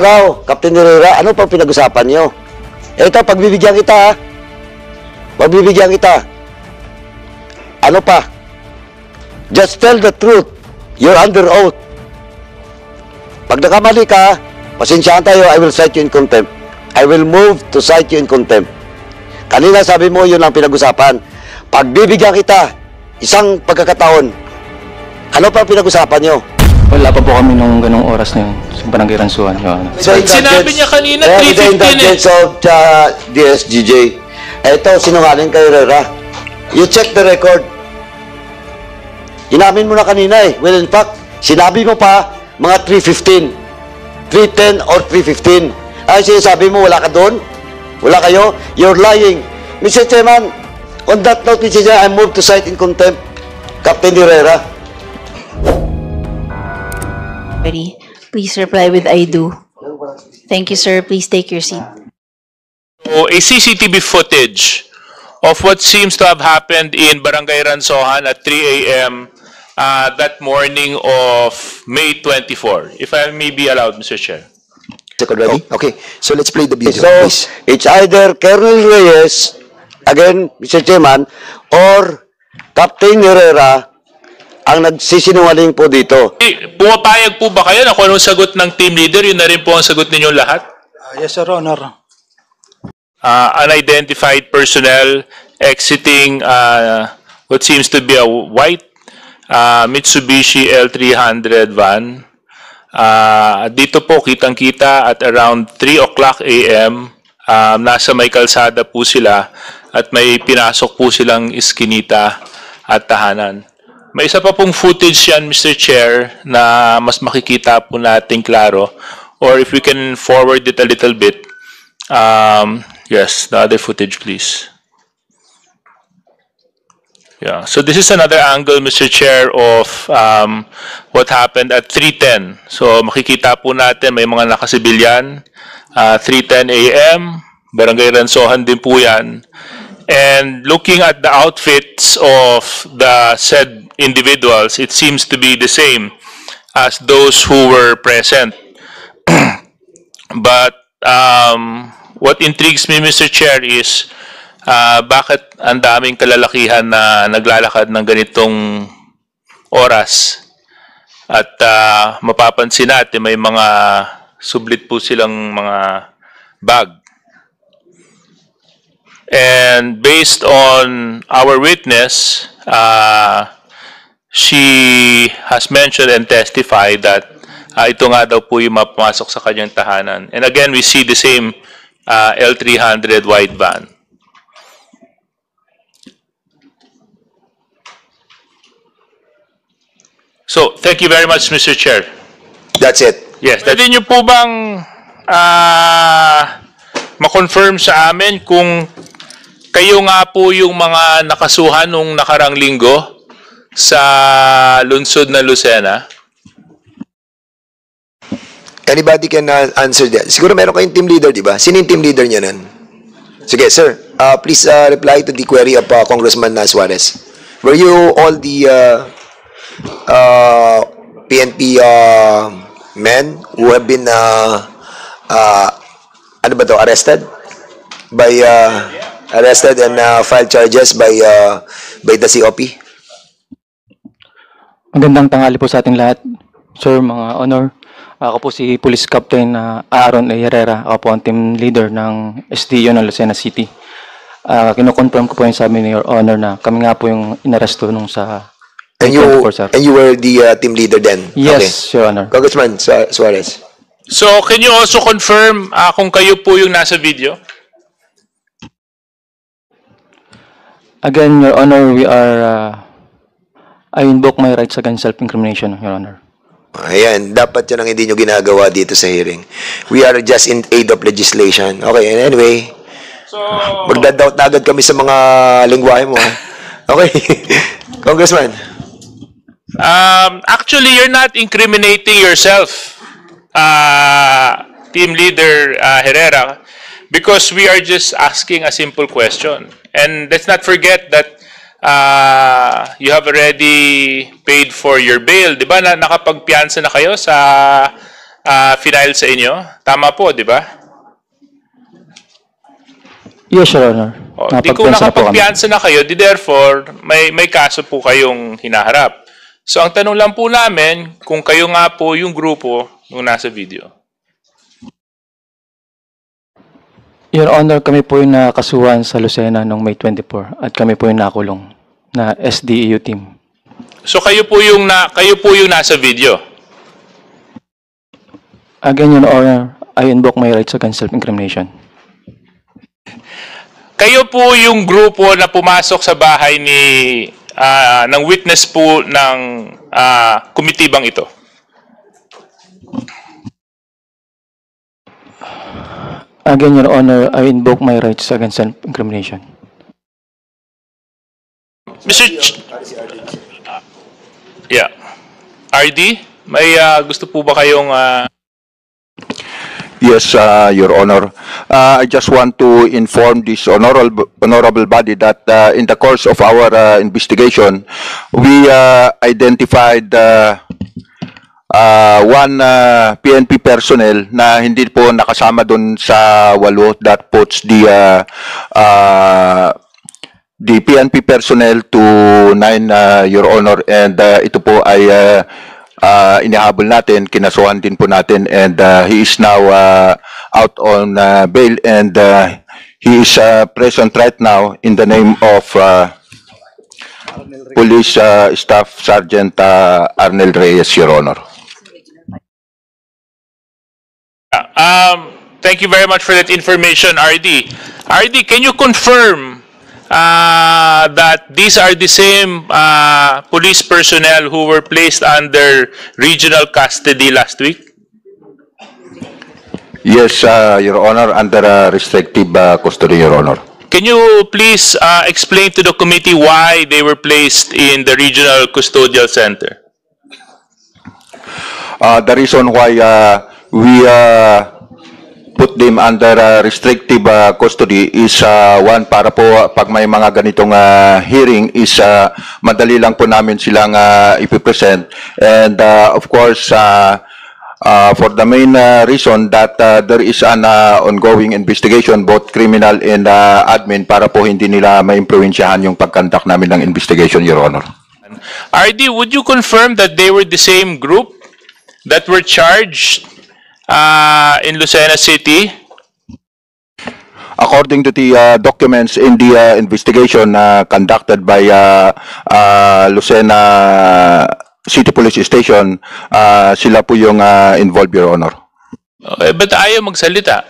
araw, Captain Herrera, ano pa pinag-usapan nyo? Ito, pagbibigyan kita, ha? Pagbibigyan kita. Ano pa? Just tell the truth. You're under oath. Pag nakamali ka, pasensyahan tayo, I will cite you in contempt. I will move to cite you in contempt. Kanina sabi mo, yun ang pinag-usapan. Pagbibigyan kita, isang pagkakataon, ano pa pinag-usapan nyo? Wala pa po kami nung ganong oras na yun sa Barangay Ransuan. So, Sinabi niya kanina, in the 3:15 indulgence of DSGJ, eto, sinungaling kay Herrera. You check the record. Inamin mo na kanina eh. Well, in fact, sinabi mo pa, mga 3:15. 3:10 or 3:15. Ay, sinasabi mo, wala ka doon? Wala kayo? You're lying. Mr. Chairman, on that note, Mr. Chairman, I move to cite in contempt Captain Herrera. Please reply with I do. Thank you, sir. Please take your seat. So, a CCTV footage of what seems to have happened in Barangay Ransohan at 3 a.m. That morning of May 24. If I may be allowed, Mr. Chair. Ready? Okay, so let's play the video, So, please. it's either Colonel Reyes, again, Mr. Chairman, or Captain Herrera ang nagsisinungaling po dito. Pumapayag po ba kayo na kung anong sagot ng team leader? Yun na rin po ang sagot ninyong lahat? Yes, Your Honor. Unidentified personnel exiting what seems to be a white Mitsubishi L300 van. Dito po kitang-kita at around 3 o'clock a.m. Nasa may kalsada po sila at may pinasok po silang iskinita at tahanan. May isa pa pong footage yan, Mr. Chair, na mas makikita po natin klaro. Or if we can forward it a little bit. Yes, the other footage, please. Yeah, so this is another angle, Mr. Chair, of what happened at 3:10. So makikita po natin may mga nakasibilyan. 3:10 a.m., Barangay Ransohan din po yan. And looking at the outfits of the said individuals, it seems to be the same as those who were present. But what intrigues me, Mr. Chair, is bakit ang daming kalalakihan na naglalakad ng ganitong oras? At mapapansin natin may mga sublit po silang mga bag. And based on our witness, she has mentioned and testified that ito nga daw po yung mapasok sa kanyang tahanan. And again, we see the same L300 white van. So, thank you very much, Mr. Chair. That's it. Yes. Pwede niyo po bang ma-confirm sa amin kung kayo nga po yung mga nakasuhan nung nakarang linggo sa lungsod na Lucena? Anybody can answer that. Siguro meron kayong team leader, di ba? Sino yung team leader niya nun? Sige, sir. Please reply to the query of Congressman Suarez. Were you all the PNP men who have been ano ba to, arrested and filed charges by the COP? Magandang tanghali po sa ating lahat, sir, mga honor. Ako po si Police Captain Aaron A. Herrera. Ako po ang team leader ng SDO ng Lucena City. Kino-confirm ko po yung sabi ni Your Honor na kami nga po yung inaresto nung sa And you were the team leader then? Yes, okay. Your Honor. Congressman Suarez. So, can you also confirm kung kayo po yung nasa video? Again, Your Honor, I invoke my rights against self-incrimination, Your Honor. Ayan, dapat yun ang hindi nyo ginagawa dito sa hearing. We are just in aid of legislation. Okay, and anyway, So, magdadoubt na agad kami sa mga lingwahe mo. Ha? Okay, Congressman. Actually, you're not incriminating yourself, Team Leader Herrera, because we are just asking a simple question. And let's not forget that you have already paid for your bail. Di ba? Nakapagpiyansa na kayo sa final sa inyo. Tama po, di ba? Yes, Your Honor. Di kung Napagpiansa na po kami. nakapagpiansa na kayo, di therefore, may kaso po kayong hinaharap. So, ang tanong lang po namin, kung kayo nga po yung grupo nung nasa video. Your Honor, kami po yung nakasuhan sa Lucena noong May 24 at kami po yung nakulong na SDEU team. So, kayo po yung nasa video. Again, Your Honor, I invoke my rights against self-incrimination. Kayo po yung grupo na pumasok sa bahay ng witness po ng komitibang ito. Again, Your Honor, I invoke my rights against self-incrimination. Mr. Yeah. RD, may gusto po ba kayong... Yes, Your Honor. I just want to inform this honorable body that in the course of our investigation, we identified one PNP personnel na hindi po nakasama dun sa 8 that puts the PNP personnel to 9, Your Honor, and ito po ay inihabol natin, kinasuhan din po natin, and he is now out on bail, and he is present right now in the name of Police Staff Sergeant Arnel Reyes, Your Honor. Thank you very much for that information, RD. RD, can you confirm that these are the same police personnel who were placed under regional custody last week? Yes, Your Honor, under restrictive custody, Your Honor. Can you please explain to the committee why they were placed in the regional custodial center? The reason why we put them under restrictive custody is one, para po pag may mga ganitong hearing is madali lang po namin silang ipipresent, and of course for the main reason that there is an ongoing investigation, both criminal and admin, para po hindi nila ma-impluwensyahan yung pag-conduct namin ng investigation, Your Honor. RD, would you confirm that they were the same group that were charged in Lucena City? According to the documents in the investigation conducted by Lucena City Police Station, sila po yung involved, Your Honor. Okay, ba't ayaw magsalita?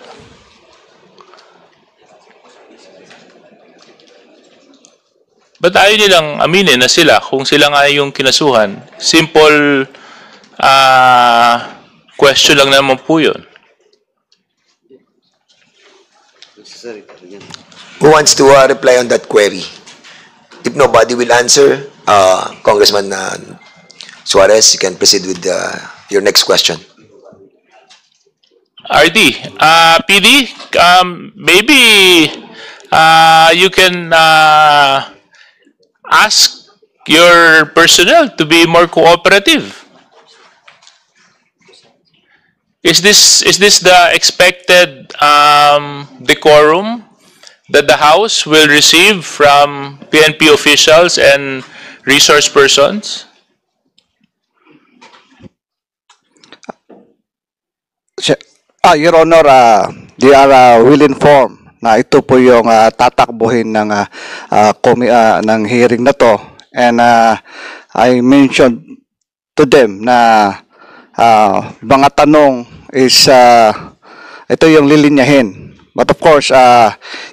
Ba't ayaw nilang aminin na sila kung sila nga yung kinasuhan? Simple question lang naman po yun. Who wants to reply on that query? If nobody will answer, Congressman Suarez, you can proceed with your next question. RD, PD, maybe you can ask your personnel to be more cooperative. Is this the expected decorum that the House will receive from PNP officials and resource persons? Your Honor, they are well informed na ito po yung tatakbuhin ng ng hearing na to, and I mentioned to them na mga tanong is ito yung lilinyahin. But of course,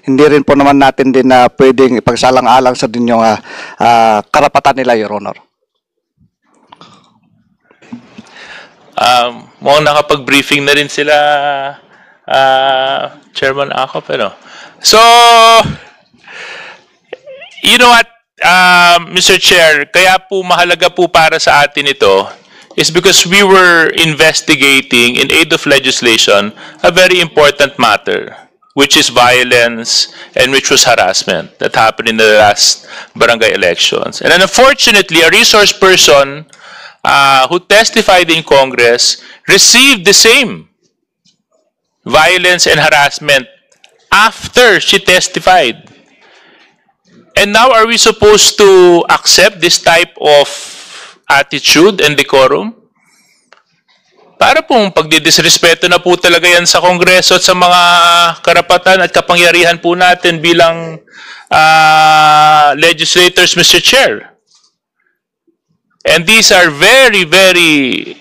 hindi rin po naman natin din na pwedeng ipagsalang-alang sa din yung karapatan nila, Your Honor. Mukhang nakapag-briefing na rin sila, Chairman Ako, pero... So, you know what, Mr. Chair, kaya po mahalaga po para sa atin ito is because we were investigating in aid of legislation a very important matter, which is violence and which was harassment that happened in the last barangay elections. And unfortunately, a resource person who testified in Congress received the same violence and harassment after she testified. And now are we supposed to accept this type of attitude and decorum? Para pong pagdidisrespeto na po talaga yan sa Kongreso at sa mga karapatan at kapangyarihan po natin bilang legislators, Mr. Chair. And these are very, very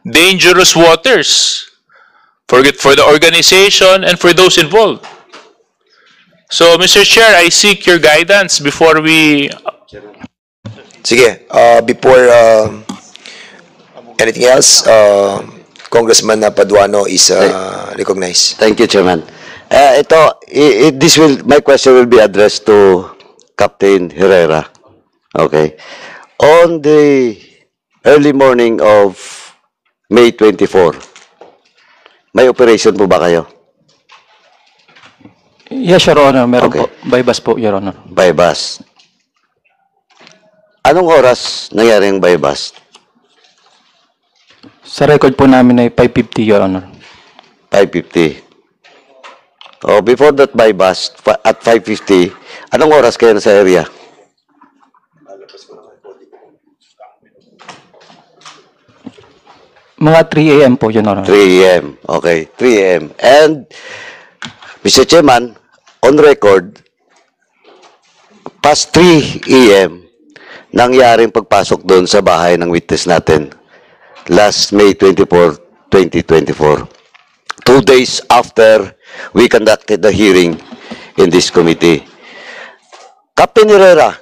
dangerous waters for the organization and for those involved. So, Mr. Chair, I seek your guidance before we... Sige, before anything else, Congressman Paduano is recognized. Thank you, Chairman. My question will be addressed to Captain Herrera. Okay. On the early morning of May 24, may operation po ba kayo? Yes, Your Honor. Meron Okay. po. By bus po, Your Honor. By bus. Anong oras nangyari yung by bus? Sa record po namin ay 5:50, Your Honor. 5:50. Oh, before that by bus, at 5:50, anong oras kayo na sa area? Mga 3 a.m. po, Your Honor. 3 a.m. Okay, 3 a.m. And, Mr. Chairman, on record, past 3 a.m., nangyaring pagpasok doon sa bahay ng witness natin. Last May 24, 2024. 2 days after we conducted the hearing in this committee. Captain Herrera,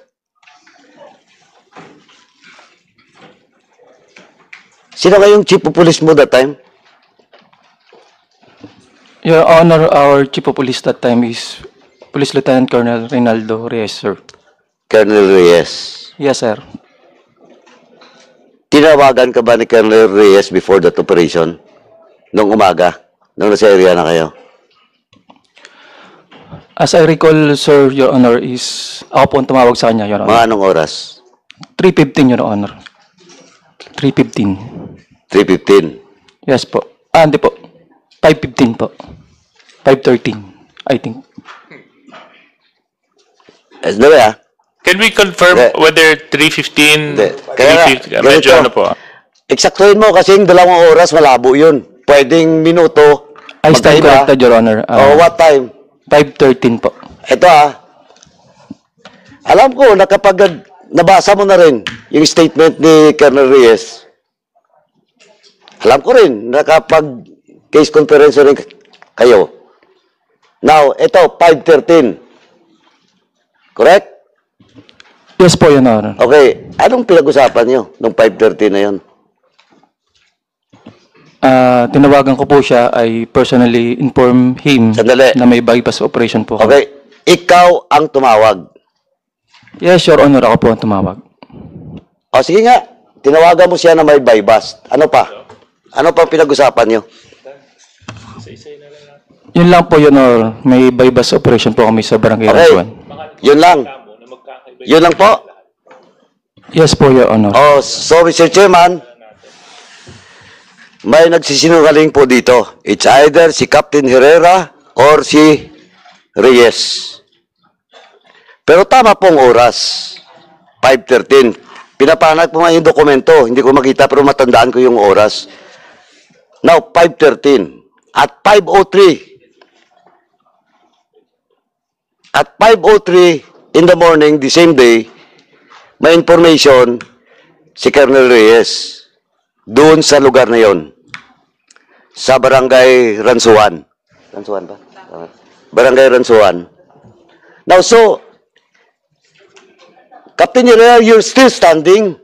sino kayong chief of police mo that time? Your Honor, our Chief of Police that time is Police Lieutenant Colonel Reynaldo Reyes, sir. Colonel Reyes. Yes, sir. Tinawagan ka ba ni Colonel Reyes before that operation? Nung umaga? Nung nasa area na kayo? As I recall, sir, Your Honor, is ako po ang tumawag sa kanya, Your Mga Honor. anong oras? 3:15, Your Honor. 3:15. 3:15. Yes po. Hindi po. 5:15 po. 5:13, I think. Dali ah. Can we confirm Hindi. whether 3:15, Hindi. Kaya 3:50, medyo ganito. ano po? Eksaktuhin mo kasi yung 2 oras malabo yun. Pwedeng minuto. I stand magkaiba. corrected, Your Honor. What time? 5:13 po. Ito ah. Alam ko na kapag nabasa mo na rin yung statement ni Colonel Reyes, alam ko rin na kapag case conference rin kayo. Now, ito, 5:13. Correct? Yes po, Your Honor. Okay. Anong pinag-usapan nyo nung 5:13 na yun? Tinawagan ko po siya, I personally inform him Sandali. na may bypass operation po. kami. Okay. Ikaw ang tumawag. Yes, Your Honor, ako po ang tumawag. O, sige nga. Tinawagan mo siya na may bypass. Ano pa? Ano pa ang pinag-usapan nyo? Yun lang po, Your Honor. May bypass operation po kami sa Barangay Okay. Ransuan. Yun lang. Yun lang po. Yes po, Your Honor. Oh, so Mr. Chairman, may nagsisinungaling po dito. It's either si Captain Herrera or si Reyes. Pero tama pong oras. 5:13. Pinapanag po nga yung dokumento. Hindi ko makita pero matandaan ko yung oras. Now, 5:13. At 5:03. At 5:03 in the morning, the same day, may information si Colonel Reyes doon sa lugar na yon. Sa Barangay Ransuan. Ransuan ba? Barangay Ransuan. Now, so, Captain Herrera, you're still standing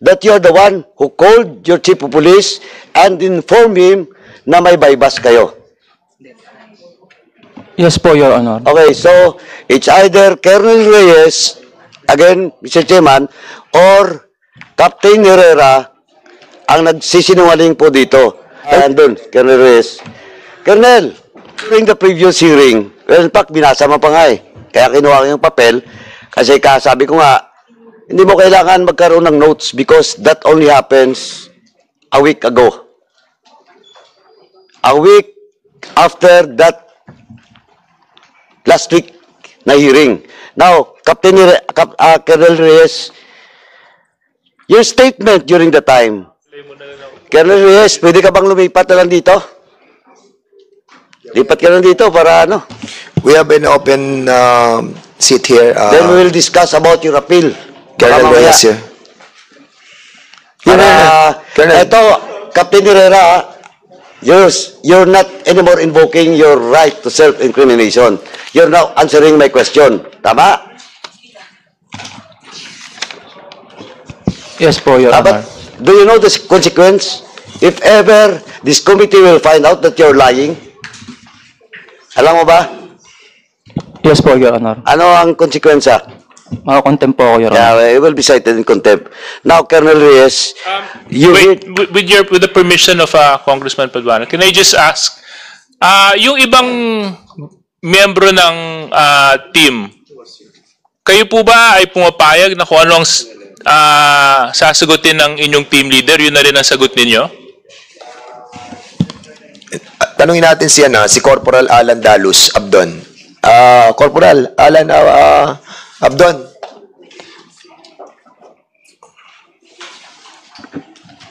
that you're the one who called your chief of police and informed him na may bypass kayo. Yes po, Your Honor. Okay, so it's either Colonel Reyes, again, Mr. Chairman, or Captain Herrera ang nagsisinungaling po dito. Andun, Colonel Reyes. Colonel, during the previous hearing, well, in fact, binasa mo pa nga eh. Kaya kinuha ko yung papel kasi sabi ko nga, hindi mo kailangan magkaroon ng notes because that only happens a week ago. a week after that last week na hearing. Now, Colonel Reyes, your statement during the time, Colonel Reyes, pwede ka bang lumipat na lang dito? Lipat ka lang dito para ano? We have an open seat here. Then we will discuss about your appeal. Colonel Baka mamaya. Reyes here. Colonel. Ito, Captain Herrera, you're not anymore invoking your right to self-incrimination. You're now answering my question. Tama? Yes po, Your But Honor. do you know the consequence? If ever this committee will find out that you're lying, alam mo ba? Yes po, Your Honor. Ano ang konsekwensya? Makakontempt po ako, Your Honor. Yeah, it will be cited in contempt. Now, Colonel Reyes, you Wait, with the permission of Congressman Paduano, can I just ask, yung ibang miyembro ng team, kayo po ba ay pumapayag na kung ano ang sasagutin ng inyong team leader, yun na rin ang sagot ninyo? Tanungin natin si Corporal Alan Dalus Abdon. Corporal Alan Abdon.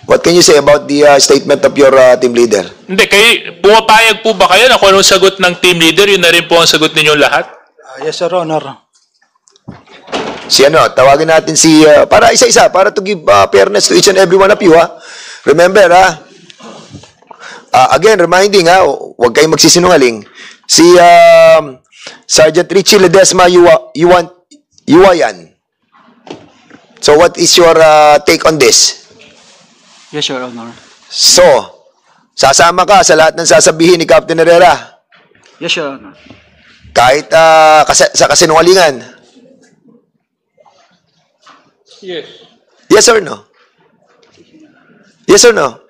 What can you say about the statement of your team leader? Hindi, pumapayag po ba kayo na kung anong sagot ng team leader, yun na rin po ang sagot ninyong lahat? Yes, Your Honor. Tawagin natin para isa-isa, para to give fairness to each and every one of you, ha? Remember, again, reminding, huwag kayong magsisinungaling. Si Sergeant Richie Ledesma, Yuwayan. So, what is your take on this? Yes, Your Honor. So, sasama ka sa lahat ng sasabihin ni Captain Herrera, Yes, Your Honor. kahit sa kasinungalingan. Yes. Yes or no? Yes or no?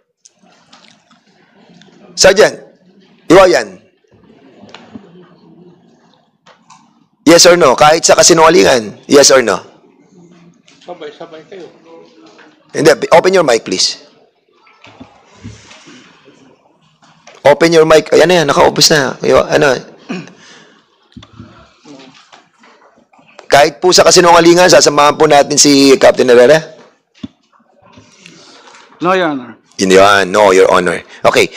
Sergeant, Iwayan. Yes or no? Kahit sa kasinungalingan. Yes or no? Sabay kayo. Hindi, open your mic, please. Open your mic. Ayan na yan, naka-obos na. Kahit po sa kasinungalingan, sasamahan po natin si Captain Herrera? No, Your Honor. Yun, no, Your Honor. Okay.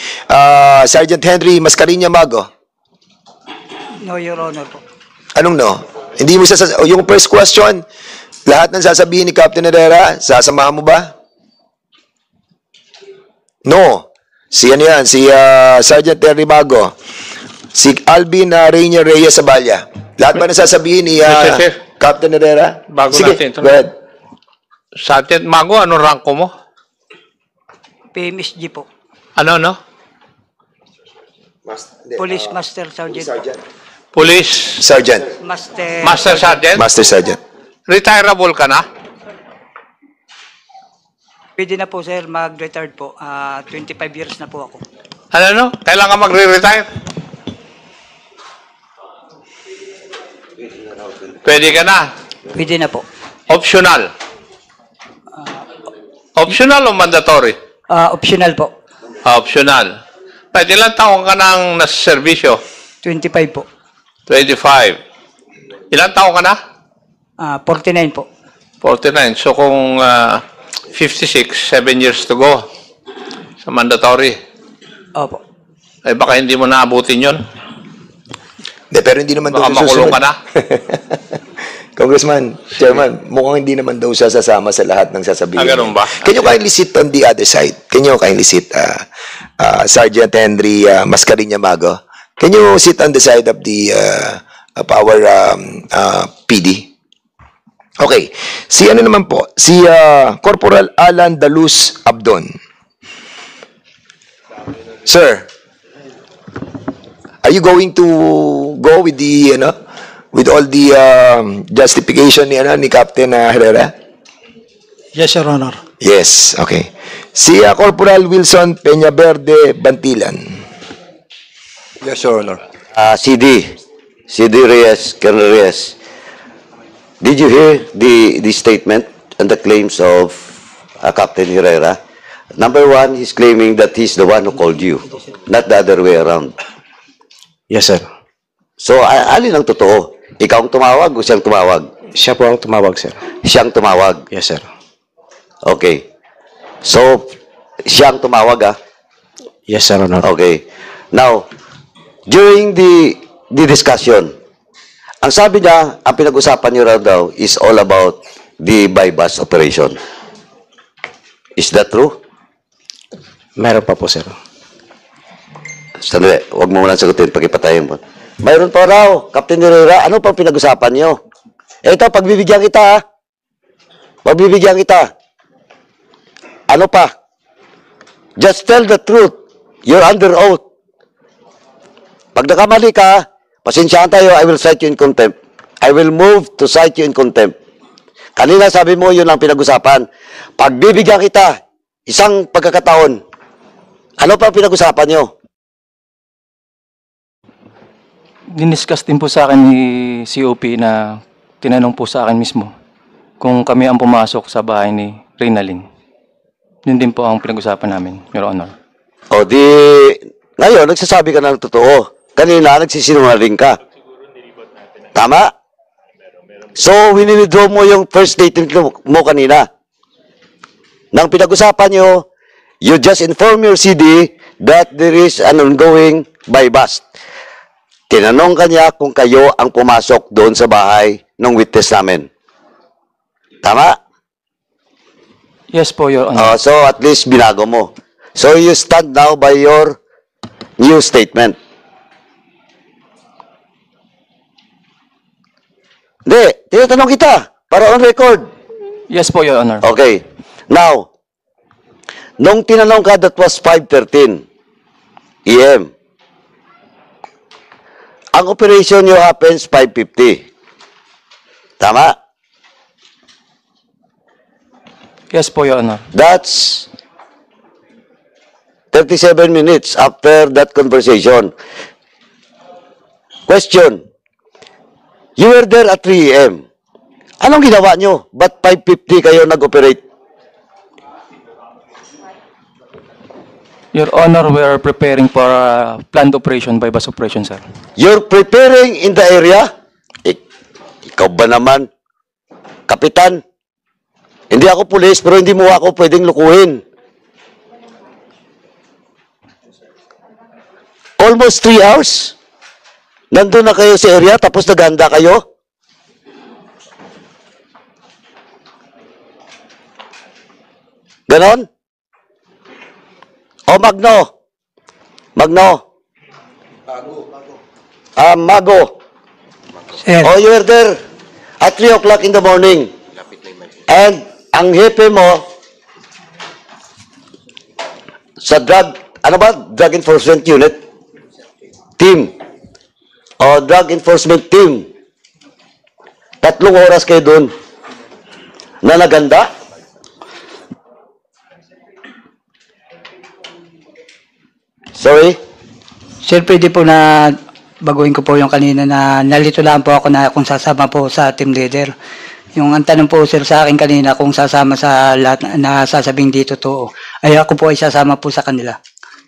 Sergeant Henry Mascareña Mago. No, Your Honor po. Anong no? Hindi mo yung first question, lahat ng sasabihin ni Captain Herrera, sasamahan mo ba? No. Si Sergeant Henry Mago. Si Alvin Rainier Reyes Saballa. Lahat ba na sasabihin ni Sir. Captain Herrera? Bago Sige, natin ito. go ahead. Sergeant Mago, anong ranko mo? PMSG po. Ano? Police Master Sergeant po. Police Sergeant. Master Sergeant? Master Sergeant. Retirable ka na? Pwede na po, sir, mag-retired po. 25 years na po ako. Ano? Kailangan magre-retire? Pwede ka na? Pwede na po. Optional? Optional o mandatory? Optional po. Optional. Pwede ilang taong ka nang nasa serbisyo? 25 po. 25. Ilang taong ka na? 49 po. 49. So kung 56, 7 years to go sa mandatory, Opo. eh baka hindi mo naabutin yun. Pero hindi naman Baka daw siya makulong susunod. ka na. Congressman, Chairman, mukhang hindi naman daw siya sasama sa lahat ng sasabihin. Ganun ba? Can you kindly sit on the other side? Can you kindly sit, Sergeant Henry Mascareña Mago? Can you sit on the side of the of our PD? Okay. Si naman po? Si Corporal Alan Dalus Abdon. Sir, are you going to go with the with all the justification ni Captain Herrera? Yes, Your Honor. Yes, okay. Si Corporal Wilson Peñaverde Bantilan. Yes, Your Honor. CD Reyes, Colonel Reyes, did you hear the statement and the claims of Captain Herrera Number one, he's claiming that he's the one who called you, not the other way around. Yes, sir. So, alin ang totoo? Ikaw ang tumawag o siyang tumawag? Siya po ang tumawag, sir. Siyang tumawag. Yes, sir. Okay. So, siyang tumawag, ah? Yes, sir, Honor. Okay. Now, during the discussion, ang sabi niya, ang pinag-usapan niyo raw daw is all about the buy-bus operation. Is that true? Meron pa po, sir. Sandali, huwag mo muna sagutin, pag-ipatayin mo. Mayroon pa raw, Captain Herrera, ano pang pinag-usapan niyo? Ito, pagbibigyan kita, ha? Pagbibigyan kita. Ano pa? Just tell the truth. You're under oath. Pag nakamali ka, pasensyahan tayo, I will cite you in contempt. I will move to cite you in contempt. Kanina sabi mo, yun ang pinag-usapan. Pagbibigyan kita, isang pagkakataon, ano pa pinag-usapan nyo? Diniscuss din po sa akin ni COP na tinanong po sa akin mismo kung kami ang pumasok sa bahay ni Reynalyn. Yun din po ang pinag-usapan namin, Your Honor. O di, ngayon, nagsasabi ka na ng totoo. Kanina, nagsisinungaling ka. Tama? So, wini-withdraw mo yung first statement mo kanina. Nang pinag-usapan nyo, you just inform your CD that there is an ongoing buy-bust. Tinanong kanya kung kayo ang pumasok doon sa bahay ng witness namin. Tama? Yes po, Your Honor. So, at least binago mo. So, you stand now by your new statement. Hindi, tinatanong kita para on record. Yes po, Your Honor. Okay. Now, nung tinanong ka, that was 5:13 AM. Ang operation nyo happens 5:50. Tama? Yes po, Your Honor. That's 37 minutes after that conversation. Question. You were there at 3 AM. Anong ginawa nyo? Ba't 5:50 kayo nag-operate? Your Honor, we are preparing for a planned operation by bus operation, sir. You're preparing in the area? Ikaw ba naman? Kapitan? Hindi ako pulis, pero hindi mo ako pwedeng lukuhin. Almost 3 hours? Nandun na kayo sa area, tapos naghanda kayo? Ganon? O Magno? Magno? Mago. Sir, Oh, you were there at 3 o'clock in the morning. And ang hepe mo sa ano ba? Drug Enforcement Unit? Team. O Drug Enforcement Team. 3 oras kayo doon. Na naganda? Sorry? sir, pwede po na baguhin ko po yung kanina na nalito lang po ako na kung sasama po sa team leader. Yung ang tanong po sir sa akin kanina kung sasama sa lahat na sasabing dito to, ay ako po ay sasama po sa kanila.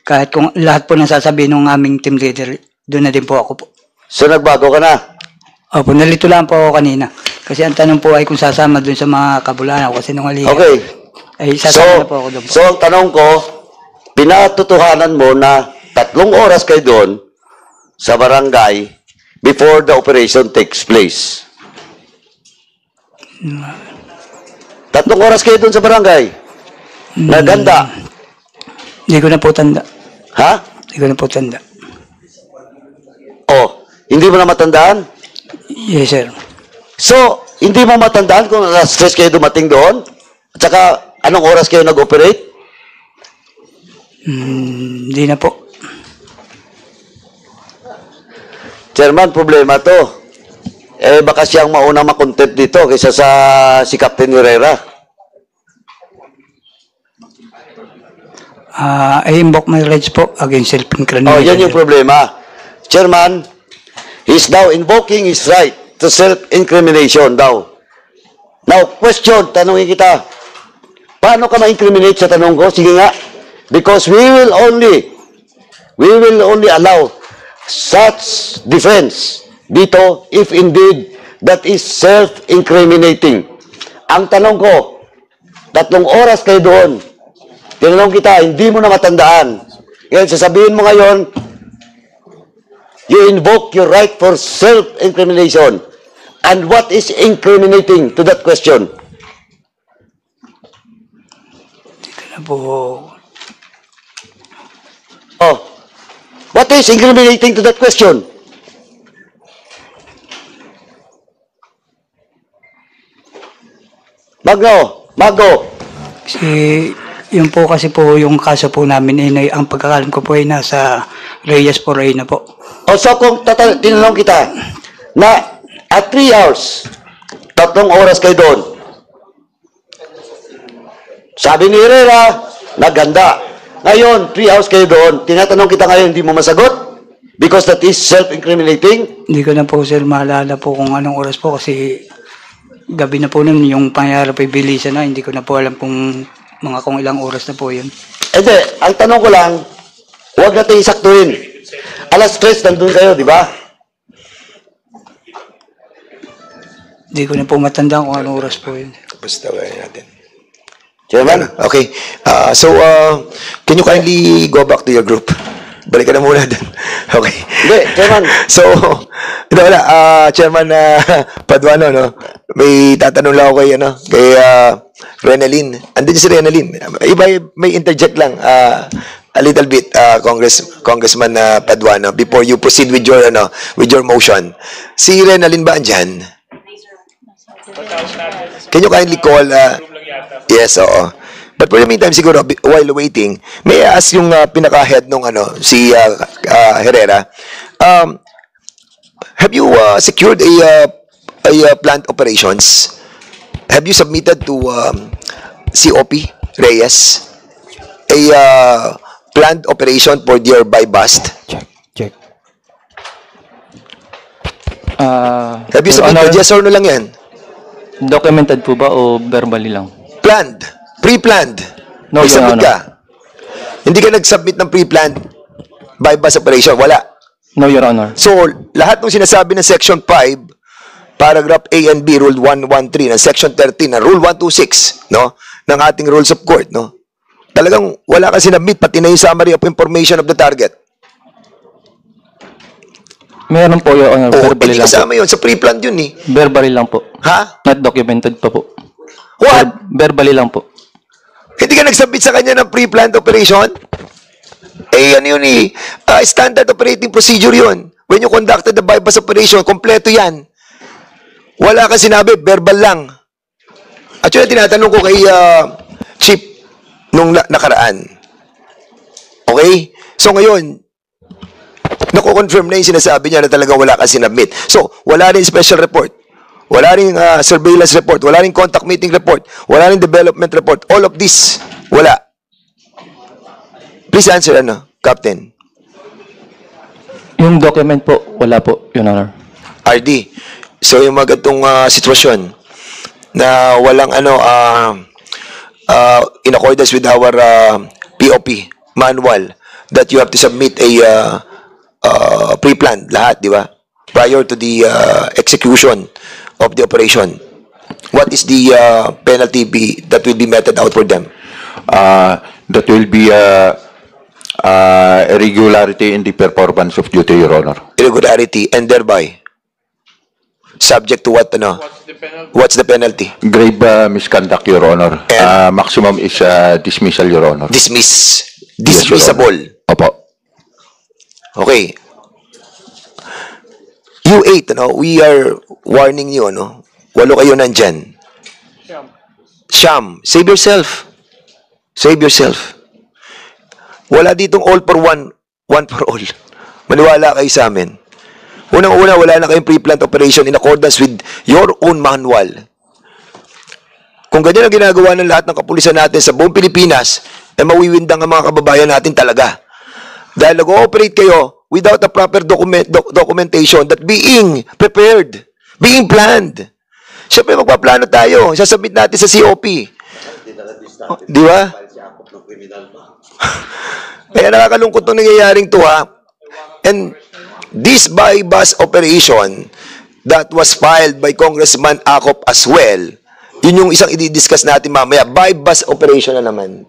Kahit kung lahat po ng sasabihin ng aming team leader, doon na din po ako po. So nagbago ka na? Opo, nalito lang po ako kanina. Kasi ang tanong po ay kung sasama doon sa mga kabulana kasi nung alihan. Okay. Ay sasama na po ako doon po. So ang tanong ko, pinatutuhanan mo na 3 oras kayo doon sa barangay before the operation takes place. 3 oras kayo doon sa barangay. Naganda. Hindi ko na po tanda. Ha? Hindi ko na po tanda. Oh, hindi mo na matandaan? Yes, sir. So, hindi mo matandaan kung stress kayo dumating doon? At saka, anong oras kayo nag-operate? Hindi na po. Chairman, problema to. Baka siyang mauna makontent dito kaysa sa si Captain Herrera. I invoke my rights po against self-incrimination. Oh, yan yung problema. Chairman, he's now invoking his right to self-incrimination daw. Now, question, tanungin kita. Paano ka ma-incriminate sa tanong ko? Sige nga. Because we will only allow such defense dito if indeed that is self-incriminating. Ang tanong ko, 3 oras kayo doon. Tinanong kita, hindi mo na matandaan. Ngayon, sasabihin mo ngayon, you invoke your right for self-incrimination. And what is incriminating to that question? Ano po, Oh, what is incriminating to that question? Mago. kasi yun po kasi po yung kaso po namin, ang pagkakalam ko po ay nasa Reyes Foray na po. O so kung tinanong kita na at 3 hours, 3 oras kayo doon. Sabi ni Herrera, naganda. Ngayon, 3 hours kayo doon. Tinatanong kita ngayon, hindi mo masagot? Because that is self-incriminating? Hindi ko na po sir maalala po kung anong oras po kasi gabi na po nun yung pangyayari po bilisan na. Hindi ko na po alam kung ilang oras na po yun. Hindi, ang tanong ko lang, huwag natin isaktuhin. Alas 3, nandun kayo, di ba? Hindi ko na po matandaan kung anong oras po yun. Basta gawin natin. Chairman? Okay. Can you kindly go back to your group? Balik ka na muna dun. Okay. Hindi, Chairman. So, Chairman Paduano, no? May tatanong lang ako kay Renalyn. Andun si Renalyn. Iba, may interject lang a little bit, Congressman Paduano, before you proceed with your motion. Si Renalyn ba andyan? Can you kindly call, yes, oo. But for the meantime, siguro, while waiting, may I ask yung pinaka-head nung si Herrera, have you secured a plant operations? Have you submitted to COP Reyes a planned operation for your buy-bust? Check. Have you Your submitted? Honor, Yes or no lang yan? documented po ba o verbally lang? Planned. Pre-planned. No, May Your submit Honor. ka. Hindi ka nag-submit ng pre-planned buy-bust operation. Wala. No, Your Honor. So, lahat ng sinasabi ng Section 5, Paragraph A and B, Rule 113, ng Section 13, ng Rule 126, no? Ng ating Rules of Court, no? Talagang wala kang sinabit, pati na yung summary of information of the target. Meron po, Your Honor. O, Verbally hindi lang po. kasama yun. Sa pre-planned yun, eh. Verbally lang po. Ha? Not documented pa po. What? Verbally lang po. Hindi ka nagsabit sa kanya ng pre-planned operation? Eh, ano yun eh. Standard operating procedure yun. When you conducted the buy-bust operation, kompleto yan. Wala kang sinabi, verbal lang. At yun ang tinatanong ko kay Chief nung nakaraan. Okay? So ngayon, nako-confirm na yung sinasabi niya na talagang wala kang sinabit. So, wala rin special report. Wala rin surveillance report. Wala rin contact meeting report. Wala rin development report. All of this, wala. Please answer, Captain. Yung document po, wala po, Your Honor. RD. So, yung mga gatong sitwasyon na walang in accordance with our POP manual that you have to submit a pre-planned lahat, di ba? Prior to the execution of the operation. What is the penalty that will be meted out for them? That will be irregularity in the performance of duty, Your Honor. Irregularity and thereby subject to what, What's the penalty? Grave misconduct, Your Honor. And- Maximum is dismissal, Your Honor. Dismissable. Opo. Okay. You 8, we are warning you, 8 kayo nandyan. Sham, save yourself. Save yourself. Wala ditong all for one for all. Maniwala kayo sa amin. Unang-una, wala na kayong pre-planned operation in accordance with your own manual. Kung ganyan ang ginagawa ng lahat ng kapulisan natin sa buong Pilipinas, mawiwindang ang mga kababayan natin talaga. Dahil nag-ooperate kayo without a proper documentation that being prepared, being planned. Siyempre, magpaplano tayo. Sasubmit natin sa COP. Di ba? Kaya nakakalungkot nung nangyayaring to, ha? And this buy-bus operation that was filed by Congressman Acop as well, yun yung isang i-discuss natin mamaya, buy-bus operation na naman.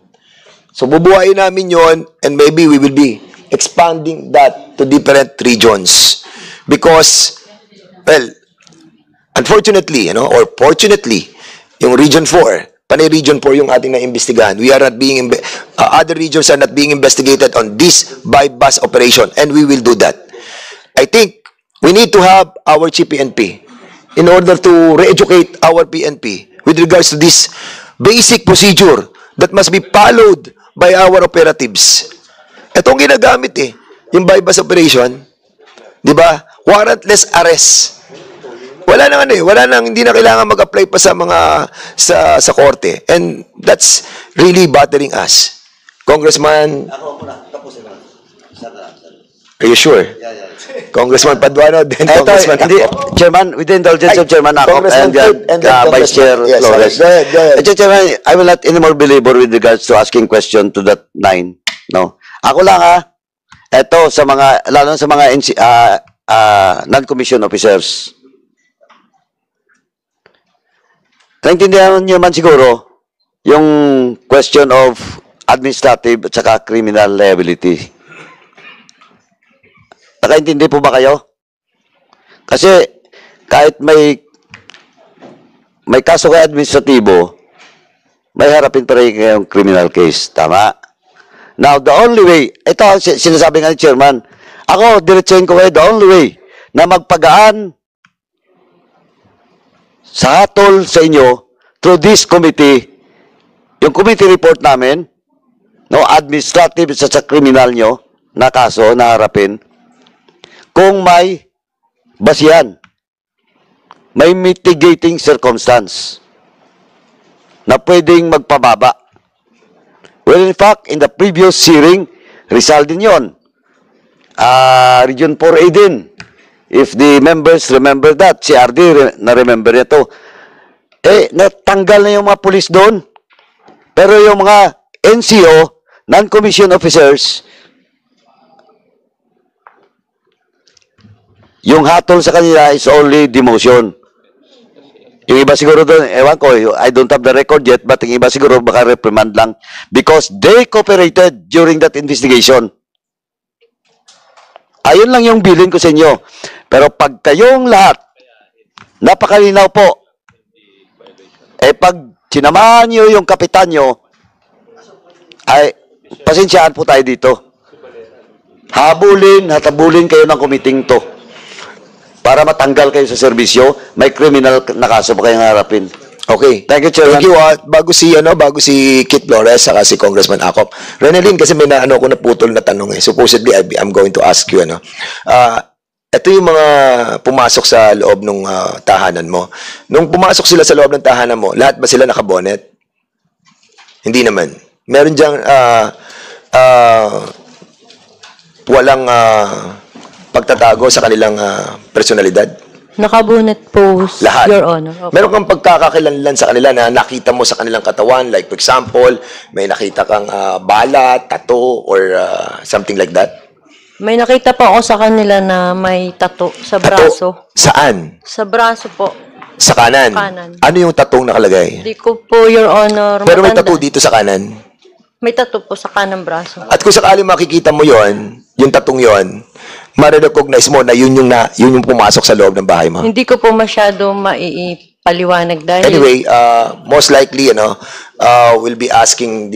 So, bubuhayin namin yon, and maybe we will be expanding that to different regions. Because, well, unfortunately, or fortunately, yung Region 4, panay Region 4 yung ating na-imbestigahan. We are not being, other regions are not being investigated on this buy-bus operation, and we will do that. I think we need to have our Chief PNP in order to re-educate our PNP with regards to this basic procedure that must be followed by our operatives. Itong ginagamit yung buy-bus operation, di ba? Warrantless arrest. Wala nang hindi na kailangan mag-apply pa sa mga sa korte. And that's really bothering us. Congressman, are you sure? Congressman Paduano, then Congressman Acop. Chairman, with the indulgence of Chairman Acop and then Vice Chair Flores. Go ahead. Chairman, I will not anymore belabor with regards to asking question to that 9. No. Ako lang eto sa mga, lalo sa mga non-commissioned officers. Naintindihan niyo man siguro yung question of administrative at saka criminal liability. Nakaintindi po ba kayo? Kasi kahit may kaso kay administratibo, may harapin pa rin kayong criminal case. Tama? Now, the only way, ito sinasabi nga ni Chairman, ako, diretsuhin ko kayo, the only way na magpagaan sa hatol sa inyo through this committee, yung committee report namin, no, administrative sa criminal nyo na kaso na harapin, kung may basihan, may mitigating circumstance na pwedeng magpababa. Well, in fact, in the previous hearing, result din yun. Region 4A din. If the members remember that, si RD na-remember niya to. Natanggal na yung mga pulis doon. Pero yung mga NCO, non-commissioned officers, yung hatol sa kanila is only demotion. Yung iba siguro doon, ewan ko, I don't have the record yet, but yung iba siguro baka reprimand lang because they cooperated during that investigation. Ayun lang yung bilin ko sa inyo. Pero pag kayong lahat, napakalinaw po, pag sinamahan nyo yung kapitan nyo, ay, pasensyaan po tayo dito. Hatabulin kayo ng kumiting to. Para matanggal kayo sa serbisyo, may criminal na kaso pa kayong harapin. Okay. Thank you, Chairman. Thank you. Bago si Kit Flores saka si Congressman Acop. Renalyn, kasi may ko naputol na tanong Supposedly, I'm going to ask you, ito yung mga pumasok sa loob ng tahanan mo. Nung pumasok sila sa loob ng tahanan mo, lahat ba sila nakabonet? Hindi naman. Meron diyang walang pagtatago sa kanilang personalidad? Nakabunet po, Lahat. Your Honor. Opo. Meron kang pagkakakilanlan sa kanila na nakita mo sa kanilang katawan, like for example, may nakita kang balat, tattoo, or something like that? May nakita po ako sa kanila na may tattoo sa braso. Saan? Sa braso po. Sa kanan? Kanan. Ano yung tattoo nakalagay? Hindi ko po, Your Honor, Pero may matanda. tattoo dito sa kanan. May tattoo po sa kanang braso. At kung sakali makikita mo yon, yung tattoo yon, ma-recognize mo na yun yung pumasok sa loob ng bahay mo. Hindi ko po masyado maipaliwanag dahil... Anyway, most likely, we'll be asking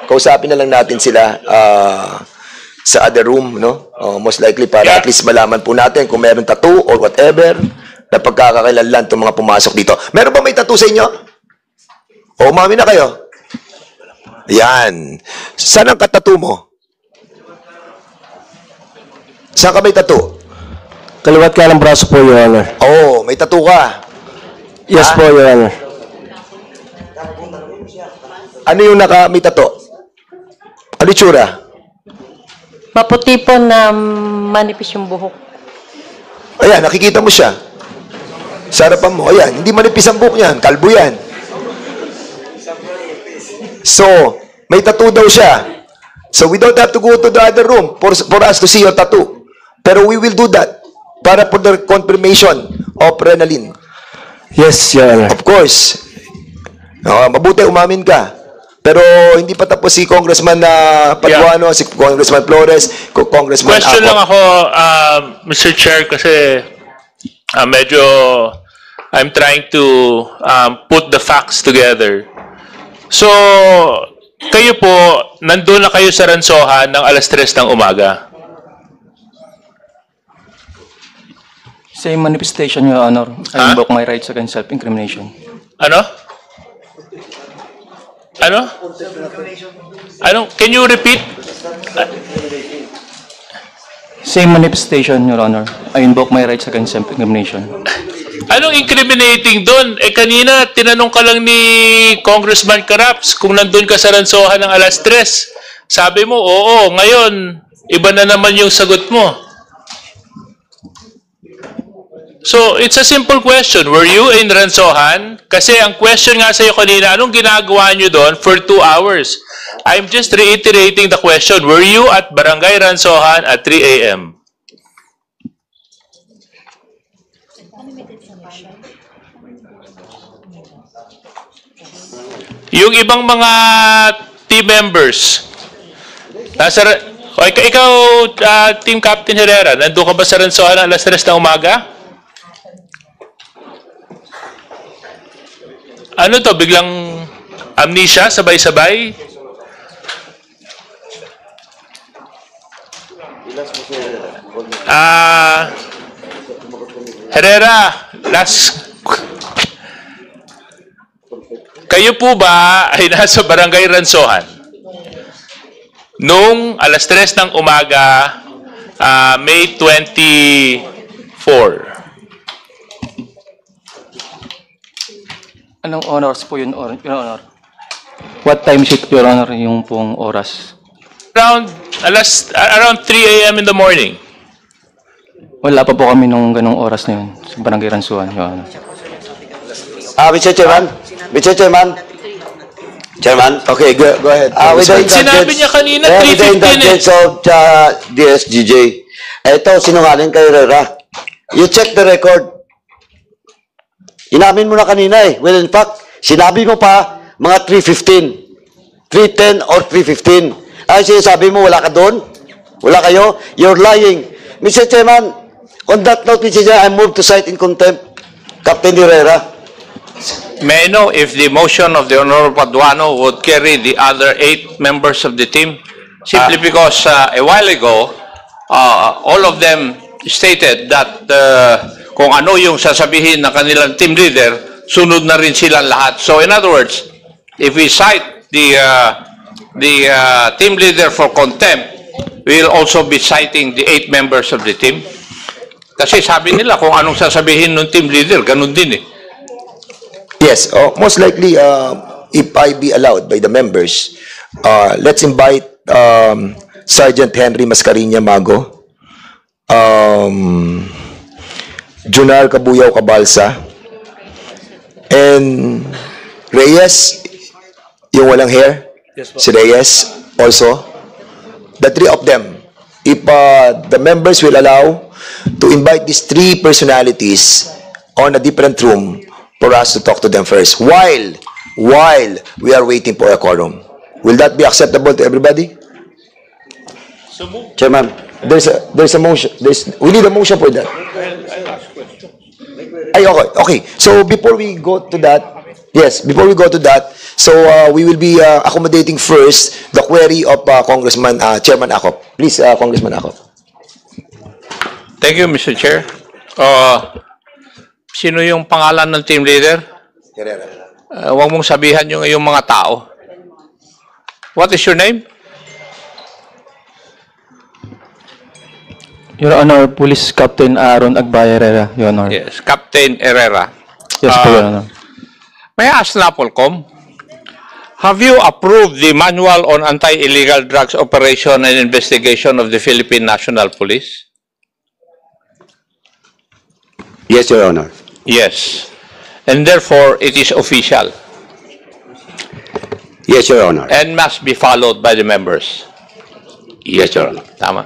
kausapin na lang natin sila sa other room, no? Most likely para at least malaman po natin kung meron tattoo or whatever na pagkakakilanlan itong mga pumasok dito. Meron ba may tattoo sa inyo? O, umami na kayo? Yan. Saan ang katattoo mo? Saan ka may tattoo? Kaliwat ka ng braso po, Your Honor. Oo, may tattoo ka. Yes po, Your Honor. Ano yung may tattoo? Ano yung tsura? Maputi po na manipis yung buhok. Ayan, nakikita mo siya. Sa harapan mo, ayan, hindi manipis ang buhok niyan, kalbo yan. So, may tattoo daw siya. So, we don't have to go to the other room for us to see your tattoo. Pero we will do that para for the confirmation of Renalyn. Yes, Your Honor. Of course. Mabuti umamin ka. Pero hindi pa tapos si Congressman Paduano, si Congressman Flores, Congressman Question Ako. lang ako, Mr. Chair, kasi medyo I'm trying to put the facts together. So, kayo po, nandun na kayo sa Ransohan ng alas 3 ng umaga. Same manifestation, Your Honor. I invoke my rights against self-incrimination. Ano? Ano? Ano? Can you repeat? Same manifestation, Your Honor. I invoke my rights against self-incrimination. Anong incriminating doon? Eh kanina, tinanong ka lang ni Congressman Caraps kung nandun ka sa Ransohan ng alas 3. Sabi mo, oo. Ngayon, iba na naman yung sagot mo. So, it's a simple question. Were you in Ransohan? Kasi ang question nga sa'yo kanina, anong ginagawa nyo doon for 2 hours? I'm just reiterating the question. Were you at Barangay Ransohan at 3 a.m.? Yung ibang mga team members, ikaw, Team Captain Herrera, nandun ka ba sa Ransohan alas 3 ng umaga? Ano to? Biglang amnesia? Sabay-sabay? Herrera, kayo po ba ay nasa Barangay Ransohan nung alas 3 ng umaga, May 24? Anong oras po yun, Your Honor? What time is it, Your Honor, yung pong oras? Around 3 a.m. in the morning. Wala pa po kami nung ganong oras na yun sa Barangay Ransuan, Your Honor. Mr. Chairman? Mr. Chairman? Chairman? Okay, go ahead. With the Sinabi niya kanina, with the 3:15 indulgence of DSGJ, ito, sinungaling kay Herrera. You check the record. Inamin mo na kanina eh. Well, in fact, sinabi mo pa mga 3:15. 3:10 or 3:15. Ay, sinasabi mo, wala ka doon? Wala kayo? You're lying. Mr. Chairman, on that note, Mr. Chairman, I move to cite in contempt Captain Herrera. May I know if the motion of the Honorable Paduano would carry the other 8 members of the team? Simply because a while ago, all of them stated that kung ano yung sasabihin ng kanilang team leader, sunod na rin silang lahat. So in other words, if we cite the team leader for contempt, we will also be citing the 8 members of the team. Kasi sabi nila kung anong sasabihin ng team leader, ganun din eh. Yes, most likely, if I be allowed by the members, let's invite Sergeant Henry Mascariña Mago, Junar Kabuyaw Cabalsa, and Reyes, yung walang hair, si Reyes also. The 3 of them, if the members will allow to invite these 3 personalities on a different room for us to talk to them first, while we are waiting for a quorum. Will that be acceptable to everybody? Chairman. There's a motion. We need a motion for that. Ay, okay. So before we go to that, so we will be accommodating first the query of Chairman Akop. Please, Congressman Akop. Thank you, Mr. Chair. Sino yung pangalan ng team leader? Herrera. Huwag mong sabihan yung mga tao. What is your name? Your Honor, Police Captain Aaron Agbaya Herrera, Your Honor. Yes, Captain Herrera. Yes po, Your Honor. May I ask NAPOLCOM, have you approved the Manual on Anti-Illegal Drugs Operation and Investigation of the Philippine National Police? Yes, Your Honor. Yes. And therefore, it is official. Yes, Your Honor. and must be followed by the members. Yes, Your Honor. Tama.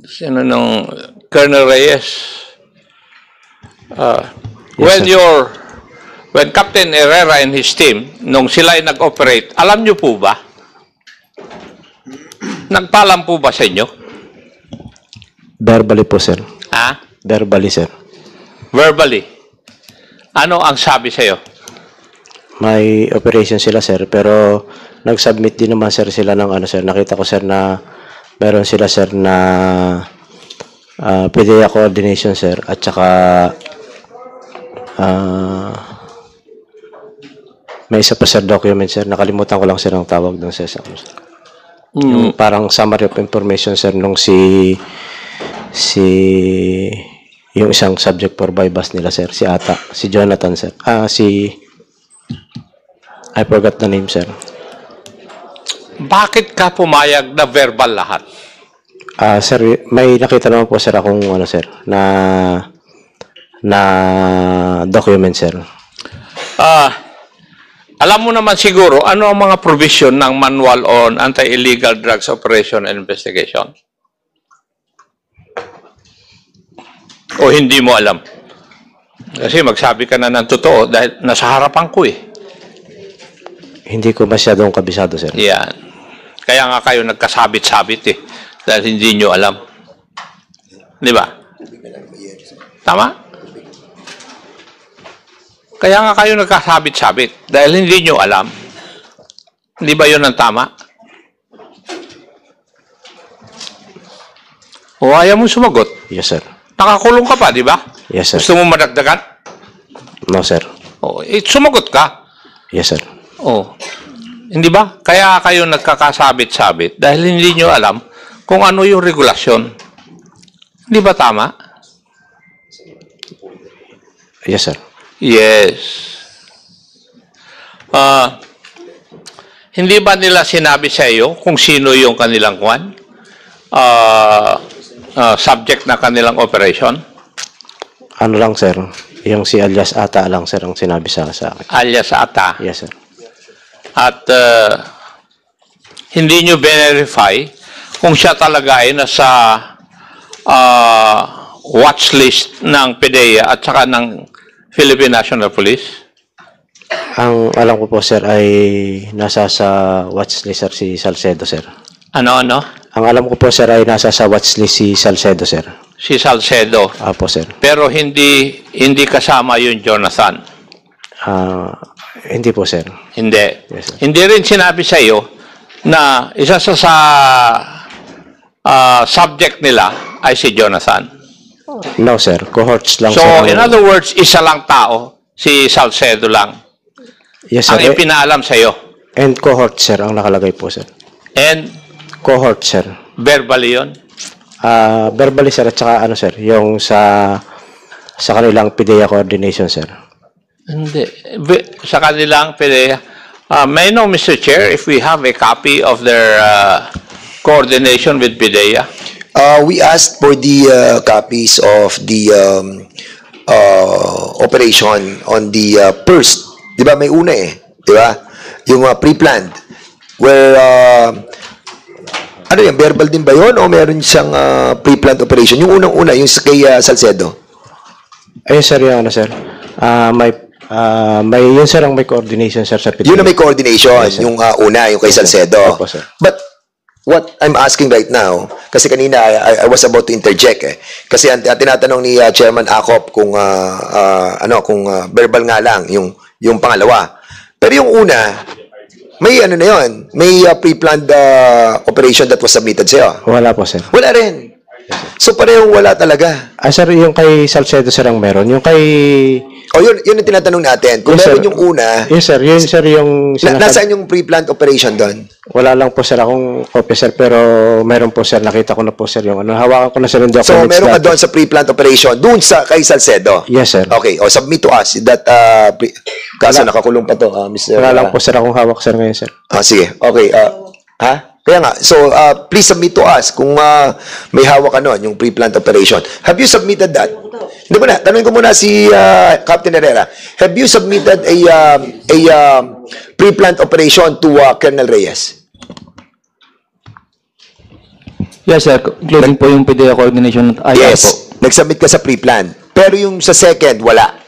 Sino nung Colonel Reyes? When Captain Herrera and his team, nung sila ay nag-operate, alam nyo po ba? Nagpaalam po ba sa inyo? Verbally po, sir. Ha? Verbally, sir. Verbally. Ano ang sabi sa'yo? May operation sila, sir, pero nag-submit din naman, sir, sila ng ano, sir. Nakita ko, sir, na meron sila, sir, na PDEA coordination, sir, at saka may isa pa, sir, document, sir. Nakalimutan ko lang, sir, ang tawag doon, sir. Yung parang summary of information, sir, nung yung isang subject for bypass nila, sir, si Jonathan, sir. I forgot the name, sir. Bakit ka pumayag na verbal lahat? Sir, may nakita naman po, sir, akong ano, sir, na document, sir. Alam mo naman siguro ano ang mga provision ng Manual on Anti-Illegal Drugs Operation and Investigation? O hindi mo alam? Kasi magsabi ka na ng totoo dahil nasa harapan ko eh. Hindi ko masyadong kabisado, sir. Yan. Kaya nga kayo nagkasabit-sabit eh. Dahil hindi nyo alam. Di ba? Tama? Kaya nga kayo nagkasabit-sabit. Dahil hindi nyo alam. Hindi ba yun ang tama? O ayaw mo sumagot? Yes, sir. Nakakulong ka pa, di ba? Yes, sir. Gusto mo madagdagan? No, sir. O, sumagot ka. Yes, sir. Oh. Hindi ba? Kaya kayo nagkakasabit-sabit dahil hindi nyo alam kung ano yung regulasyon. Hindi ba tama? Yes, sir. Yes. Hindi ba nila sinabi sa iyo kung sino yung kanilang subject na kanilang operation? Ano lang, sir? Yung si alias Ata lang, sir, ang sinabi sa akin. Alias Ata. Yes, sir. At hindi nyo verify kung siya talaga ay nasa watch list ng PDEA at saka ng Philippine National Police? Ang alam ko po, sir, ay nasa sa watchlist, sir, si Salcedo, sir. Ano? Ang alam ko po, sir, ay nasa sa watchlist si Salcedo, sir. Si Salcedo. Apo, sir. Pero hindi kasama yung Jonathan. Hindi po, sir. Hindi. Yes, sir. Hindi rin sinabi sa iyo na isa sa subject nila ay si Jonathan. No, sir. Cohorts lang, So, sir. in other words, isa lang tao, si Salcedo lang, Yes, sir. ang ipinaalam sa iyo. And cohort, sir, ang nakalagay po, sir. And Cohort, sir. verbally yun. Verbally, sir, at saka ano, sir, yung sa kanilang PDEA coordination, sir. Hindi. Sa kanilang PDEA. May I know, Mr. Chair, if we have a copy of their coordination with PDEA? We asked for the copies of the operation on the first. Di ba may una eh? Di ba? Yung pre-planned. Where, ano yan, verbal din ba yun? O meron siyang pre-planned operation? Yung unang-una, yung kay Salcedo. Ayun, sir, yung ano, sir. May yun, sir, ang may coordination, sir, sa PDEA. Yun na may coordination. Yes, sir. Yung una, yung kay Yes, sir. Salcedo. Opo, sir. But, what I'm asking right now, kasi kanina I was about to interject eh. Kasi ang tinatanong ni Chairman Acop kung verbal nga lang yung pangalawa. Pero yung una, may ano na yun, may pre-planned operation that was submitted sa'yo. Wala po, sir. Wala rin. So parehong wala talaga. Sir, yung kay Salcedo, sir, ang meron. Yung kay... O yun yung tinatanong natin. Kung Yes, meron sir. yung una, Yes, sir. Yun, sir, yung... nasaan yung pre-planned operation doon? Wala lang po, sir, akong copy, sir, pero meron po, sir. Nakita ko na po, sir, yung ano. Hawakan ko na, sir, yung documents. So meron ka dati. doon sa pre-planned operation, doon sa kay Salcedo? Yes, sir. Okay, o submit to us that kaso nakakulong pa to, Mr. Wala lang po, sir, akong hawak, sir, ngayon, sir. Sige. Okay, ha? Kaya nga, so please submit to us kung may hawak ka nun, yung pre-plant operation. Have you submitted that? Hindi mo na, tanongin ko muna si Captain Herrera. Have you submitted a pre-plant operation to Colonel Reyes? Yes, sir. Including po yung PDEA coordination at IR po. Yes, nag-submit ka sa pre-plan. Pero yung sa second, wala.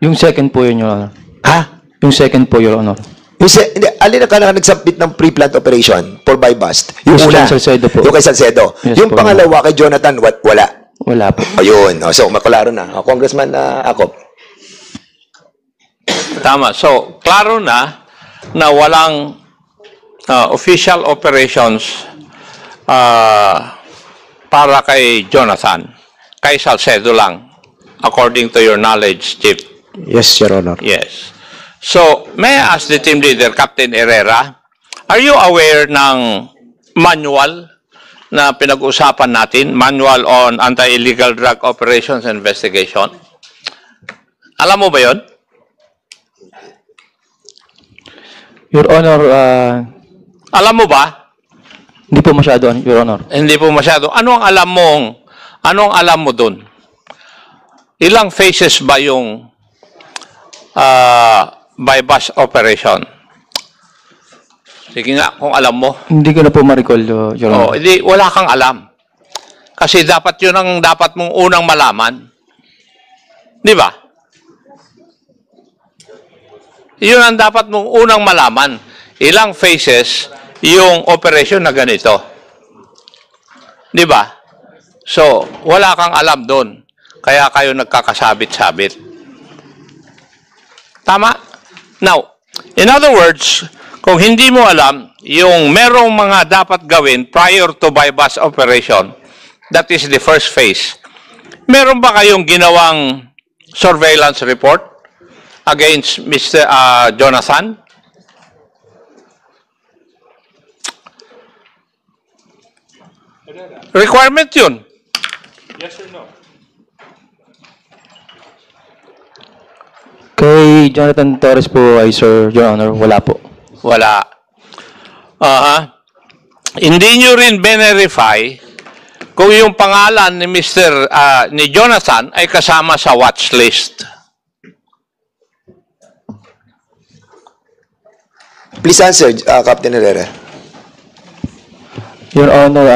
Yung second po yun, Your Honor. Ha? Yung second po, Your Honor. Hindi, alin ka nag-submit ng pre-plant operation for buy bust? Yung Yung una, kay Salcedo po. yung kay Salcedo. Yes Yung po. pangalawa kay Jonathan, wala. Wala po. Ayun. So, makularo na. Congressman Acop. Tama. So, klaro na walang official operations para kay Jonathan. Kay Salcedo lang, according to your knowledge, Chief. Yes, Your Honor. Yes. So, may I ask the team leader, Captain Herrera, are you aware ng manual na pinag-usapan natin, Manual on Anti-Illegal Drug Operations Investigation? Alam mo ba yon? Your Honor, Alam mo ba? hindi po masyado, Your Honor. Hindi po masyado. Anong alam mo dun? Ilang phases ba yung by bus operation? Sige nga, kung alam mo. Hindi ko na po ma-recall, Your Honor. Hindi, wala kang alam. Kasi dapat yun ang dapat mong unang malaman. Di ba? Yun ang dapat mong unang malaman. Ilang phases yung operation na ganito. Di ba? So, wala kang alam doon. Kaya kayo nagkakasabit-sabit. Tama? Now, in other words, kung hindi mo alam, yung merong mga dapat gawin prior to bypass operation, that is the first phase. Meron ba kayong ginawang surveillance report against Mr. Jonathan? Requirement yun. Yes or no? Kay Jonathan Torres po ay, Sir, Your Honor, wala po. Wala. Hindi nyo rin verify kung yung pangalan ni ni Jonathan ay kasama sa watch list. Please answer, Captain Herrera. Your Honor,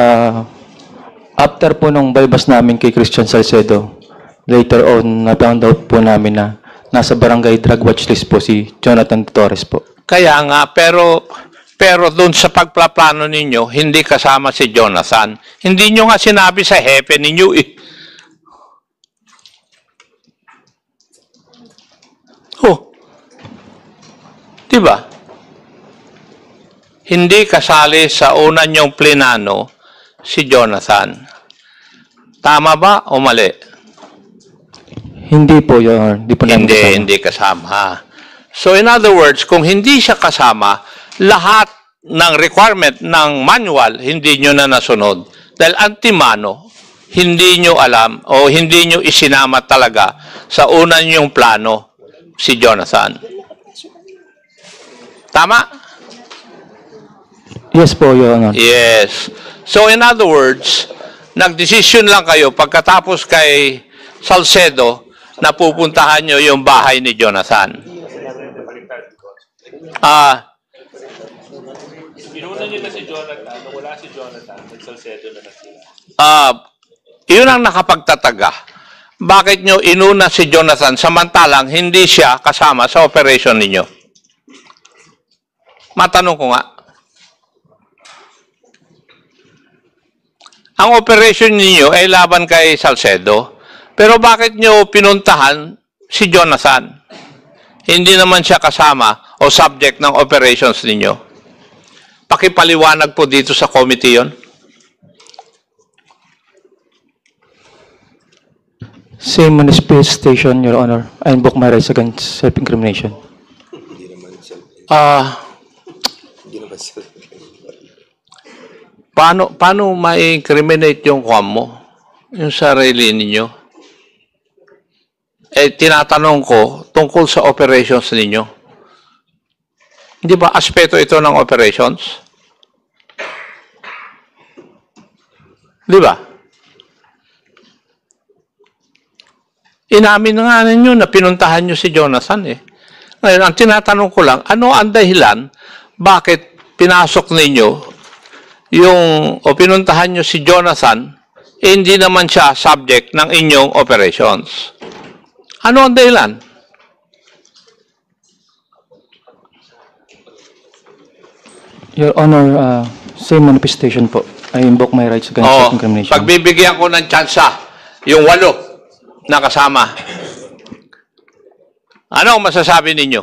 after po nung bypass namin kay Christian Salcedo, later on, na-found out po namin na nasa barangay drug watch list po si Jonathan Torres po. Kaya nga, pero doon sa pagplaplano ninyo, hindi kasama si Jonathan. Hindi nyo nga sinabi sa hepe ninyo eh. Oh. Diba? Hindi kasali sa una nyong plenano si Jonathan. Tama ba o mali? Hindi po, Your Honor. Hindi po namin kasama. Hindi kasama. So in other words, kung hindi siya kasama, lahat ng requirement ng manual, hindi nyo na nasunod. Dahil antimano, hindi nyo alam o hindi nyo isinama talaga sa una nyong plano si Jonathan. Tama? Yes po, Your Honor. Yes. So in other words, nagdesisyon lang kayo pagkatapos kay Salcedo na pupuntahan nyo yung bahay ni Jonathan. Inuna niyo na si Jonathan, nung wala si Jonathan, nag-Salcedo na sila. Yun ang nakapagtataga. Bakit nyo inuna si Jonathan samantalang hindi siya kasama sa operation ninyo? Matanong ko nga. Ang operation ninyo ay laban kay Salcedo. Pero bakit nyo pinuntahan si Jonathan? Hindi naman siya kasama o subject ng operations ninyo. Pakipaliwanag po dito sa committee yon. Same manifestation, Your Honor. I invoke my rights against self-incrimination. Paano ma-incriminate yung kuwan mo? Yung sarili ninyo? Tinatanong ko tungkol sa operations ninyo. Hindi ba aspeto ito ng operations? Di ba? Inamin na nga ninyo na pinuntahan nyo si Jonathan eh. Ngayon, ang tinatanong ko lang, ano ang dahilan bakit pinasok ninyo o pinuntahan nyo si Jonathan, hindi naman siya subject ng inyong operations? Ano ang dahilan? Your Honor, same manifestation po. I invoke my rights against self-incrimination. Pagbibigyan ko ng tsansa, yung 8 na kasama. Ano ang masasabi ninyo?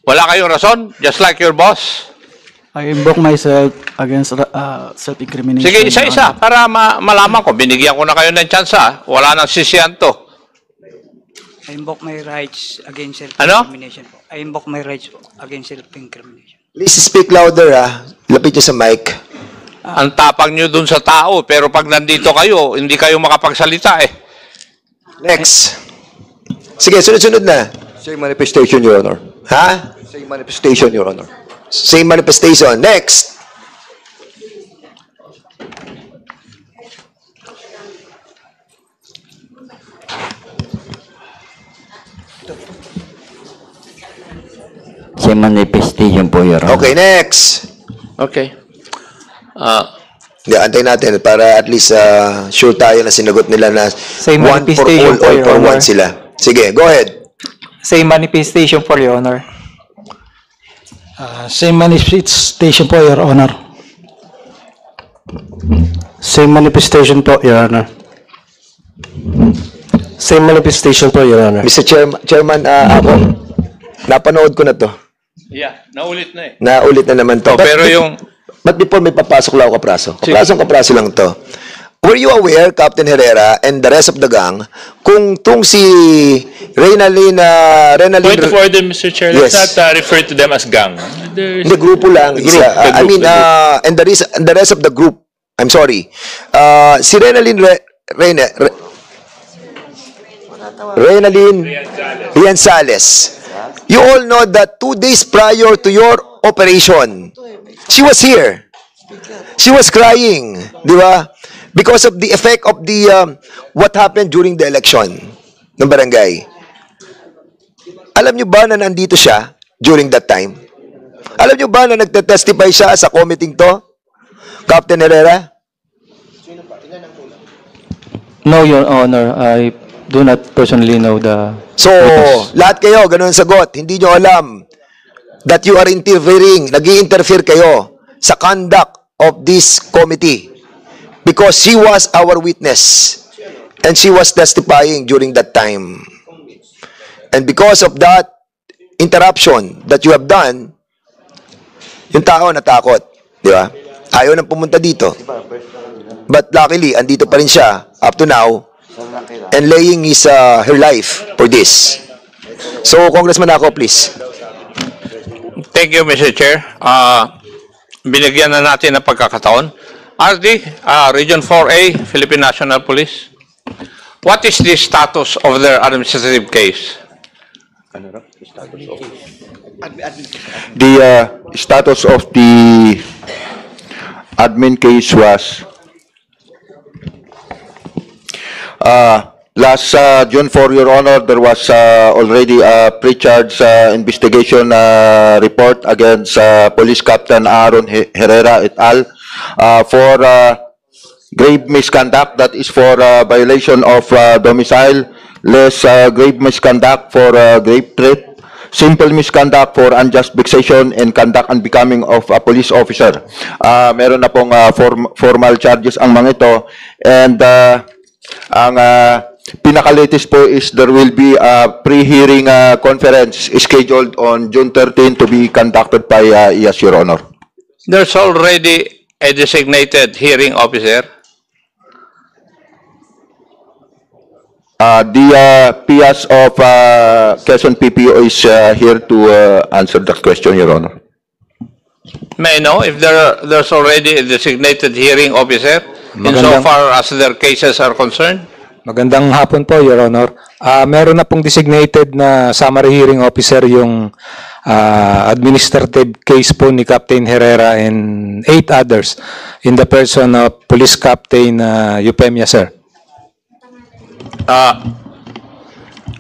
Wala kayong rason? Just like your boss? I invoke myself against self-incrimination. Sige, isa-isa para malaman ko. Binigyan ko na kayo ng tsansa. Wala nang sisiyan to. I invoke my rights against Ano? self-incrimination po. I invoke my rights po against self-incrimination. Please speak louder, Lapit nyo sa mic. Ang tapang nyo dun sa tao, pero pag nandito kayo, hindi kayo makapagsalita eh. Next. Sige, sunod-sunod na. Same manifestation, Your Honor. Ha? Same manifestation, Your Honor. Same manifestation. Next. Same manifestation po, Your Honor. Okay, next. Okay. Hindi, antayin natin para at least sure tayo na sinagot nila na Same one for manifestation all po, Your for Honor. one sila. Sige, go ahead. Same manifestation for Your Honor. Same manifestation po, Your Honor. Same manifestation po, Your Honor. Same manifestation po, Your Honor. Mr. Chairman, ako, napanood ko na to. Yeah, naulit na eh. Naulit na naman to. Pero yung... But before may papasok lang ako kapraso. Kapraso lang to. Were you aware, Captain Herrera and the rest of the gang, kung tung si Reynalyn... Point of order, Mr. Chair. Yes. Let's not refer to them as gang. Hindi, grupo lang. The group, Isa. the group, the group. And the rest of the group, I'm sorry. Si Reynalyn Rian Sales. You all know that 2 days prior to your operation, she was here. She was crying, di ba? Because of the effect of the what happened during the election ng barangay. Alam niyo ba na nandito siya during that time? Alam niyo ba na nagte-testify siya sa committee to? Captain Herrera? No, Your Honor. I do not personally know the... So, lahat kayo, ganun ang sagot. Hindi nyo alam that you are interfering, nag-i-interfere kayo sa conduct of this committee because she was our witness and she was testifying during that time. And because of that interruption that you have done, yung tao natakot. Di ba? Ayaw nang pumunta dito. But luckily, andito pa rin siya up to now and laying her life for this. So, Congressman ako, please. Thank you, Mr. Chair. Binigyan na natin ng pagkakataon. RD, Region 4A, Philippine National Police. What is the status of their administrative case? The status of the admin case was last June 4, Your Honor, there was already a pre-charge investigation report against Police Captain Aaron Herrera et al. For grave misconduct, that is for violation of domicile, less grave misconduct for grave threat, simple misconduct for unjust vexation, and conduct unbecoming of a police officer. Meron na pong formal charges ang mga ito, and ang pinaka-latest po is there will be a pre-hearing conference scheduled on June 13 to be conducted by IAS, Your Honor. There's already a designated hearing officer. The PS of Quezon PPO is here to answer that question, Your Honor. May I know if there's already a designated hearing officer insofar as their cases are concerned? Magandang hapon po, Your Honor. Meron na pong designated na summary hearing officer yung administrative case po ni Captain Herrera and 8 others in the person of Police Captain Eupemia, sir.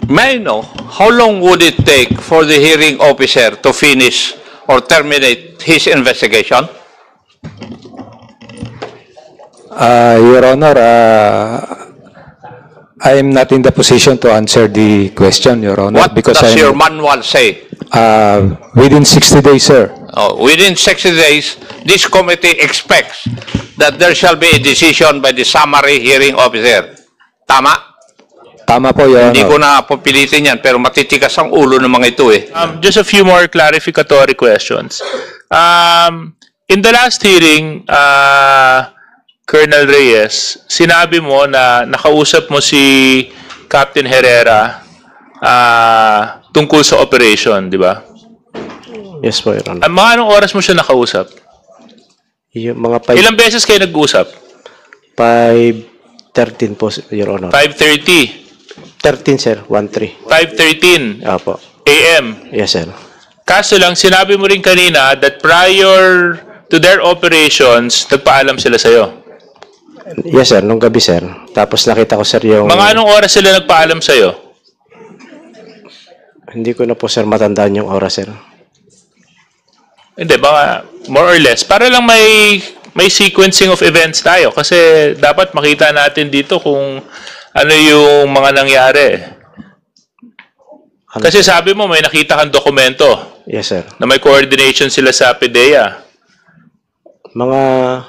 May I know how long would it take for the hearing officer to finish or terminate his investigation? Your Honor, I am not in the position to answer the question, Your Honor. What does your manual say? Within 60 days, sir. Within 60 days, this committee expects that there shall be a decision by the summary hearing officer. Tama? Tama po, Your Hindi ko Honor. na pupilitin yan, pero matitikas ang ulo ng mga ito eh. Just a few more clarificatory questions. In the last hearing, Colonel Reyes, sinabi mo na nakausap mo si Captain Herrera tungkol sa operation, di ba? Yes po, Your Honor. Mga anong oras mo siya nakausap? Yung mga Ilang beses kayo nag-usap? 5:13 po, Your Honor. 5:30, 13, sir. 1:3. 5:13 Apo. a.m. Yes, sir. Kaso lang, sinabi mo rin kanina that prior to their operations, nagpaalam sila sa'yo. Yes, sir. Nung gabi, sir. Tapos nakita ko, sir, yung... Mga anong oras sila nagpaalam sa'yo? Hindi ko na po, sir, matandaan yung oras, sir. Hindi, baka more or less. Para lang may sequencing of events tayo. Kasi dapat makita natin dito kung ano yung mga nangyari. Kasi sabi mo, may nakita kang dokumento Yes, sir. na may coordination sila sa PDEA. Mga...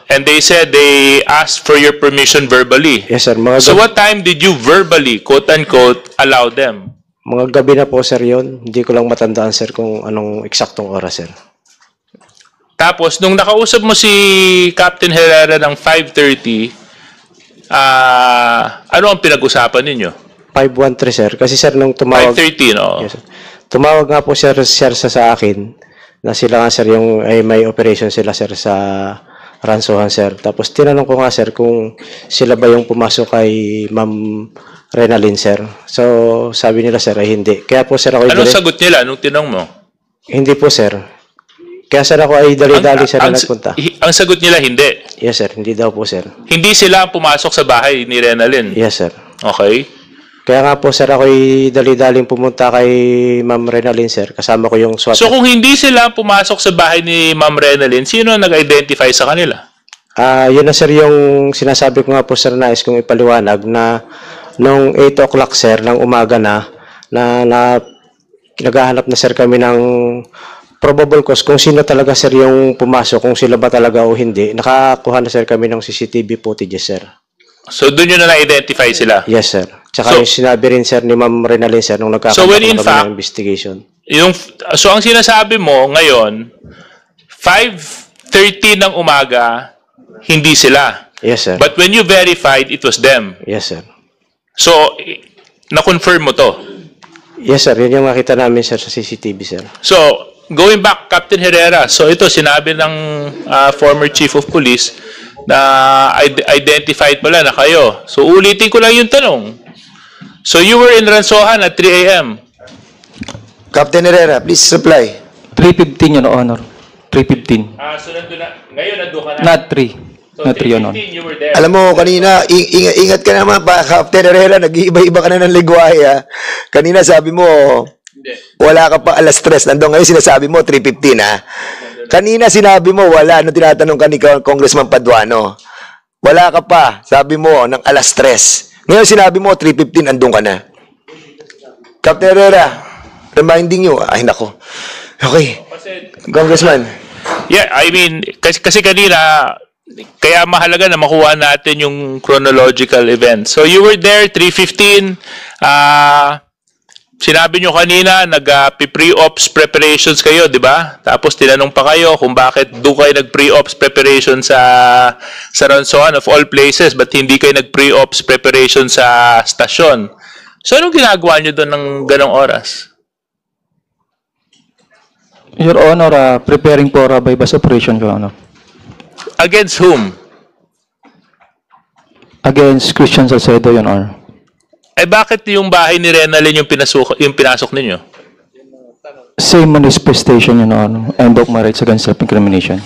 And they said they asked for your permission verbally. Yes, sir. Mga So what time did you verbally, quote-unquote, allow them? Mga gabi na po, sir, yun. Hindi ko lang matandaan, sir, kung anong eksaktong oras, sir. Tapos, nung nakausap mo si Captain Herrera ng 5:30, ano ang pinag-usapan ninyo? 5:13, sir. Kasi, sir, nung tumawag... 5:30, no? Yes, sir. Tumawag nga po, sir, sa akin na sila nga, sir, yung may operation sila, sir, sa Ransohan, sir. Tapos, tinanong ko nga, sir, kung sila ba yung pumasok kay Ma'am Renalyn, sir. So, sabi nila, sir, ay hindi. Kaya po, sir, ako... Anong sagot nila nung tinanong mo? Hindi po, sir. Kaya, sir, ako ay dali-dali, sir, na nagpunta. Ang sagot nila, hindi. Yes, sir. Hindi daw po, sir. Hindi sila ang pumasok sa bahay ni Renalyn. Yes, sir. Okay. Kaya nga po, sir, ako ay dali-daling pumunta kay Ma'am Renalyn, sir. Kasama ko yung SWAT. So kung hindi sila pumasok sa bahay ni Ma'am Renalyn, sino ang nag-identify sa kanila? Yun na, sir, yung sinasabi ko nga po, sir, nais kong ipaliwanag na nung 8 o'clock, sir, ng umaga na naghahanap na, sir, kami ng probable cause kung sino talaga, sir, yung pumasok, kung sila ba talaga o hindi. Nakakuha na, sir, kami ng CCTV footage, sir. So doon yun na na-identify sila? Yes, sir. Tsaka So- yung sinabi rin, sir, ni Ma'am Renalyn, sir, nung So nagkakaroon when in kami fact- ng investigation. So ang sinasabi mo ngayon, 5:30 ng umaga, hindi sila. Yes, sir. But when you verified, it was them. Yes, sir. So, na-confirm mo to. Yes, sir. Yun yung makita namin, sir, sa CCTV, sir. So, going back, Captain Herrera, so ito sinabi ng former Chief of Police na identified pala na kayo. So, ulitin ko lang yung tanong. So, you were in Ransohan at 3 a.m. Captain Herrera, please reply. 3:15, Your Honor. 3:15. So, ngayon nandun ka na. Not 3. Not 3, Your Honor. You were there. Alam mo, kanina, ingat ka naman pa, Captain Herrera, nag-iiba-iba ka na ng ligwahe, ha? Kanina sabi mo, wala ka pa alas 3, nandun ngayon sinasabi mo, 3:15, ha? Kanina sinabi mo, wala, nung tinatanong ka ni Congressman Paduano, wala ka pa, sabi mo, ng alas 3. Ngayon sinabi mo, 3:15, andun ka na. Captain Herrera, reminding you, ay nako. Okay, Congressman. Yeah, I mean, kasi kanina, kaya mahalaga na makuha natin yung chronological event. So, you were there, 3:15. Sinabi nyo kanina, nag-pre-ops preparations kayo, di ba? Tapos tinanong pa kayo kung bakit doon kayo nag-pre-ops preparation sa Ransohan of all places, but hindi kayo nag-pre-ops preparation sa stasyon. So, anong ginagawa nyo doon ng ganong oras? Your Honor, preparing for a bypass operation, Your Honor. Against whom? Against Christian Salcedo, Your Honor. Eh bakit yung bahay ni Renalyn yung pinasok ninyo? Same manifestation, Your Honor. I invoke my rights against self-incrimination.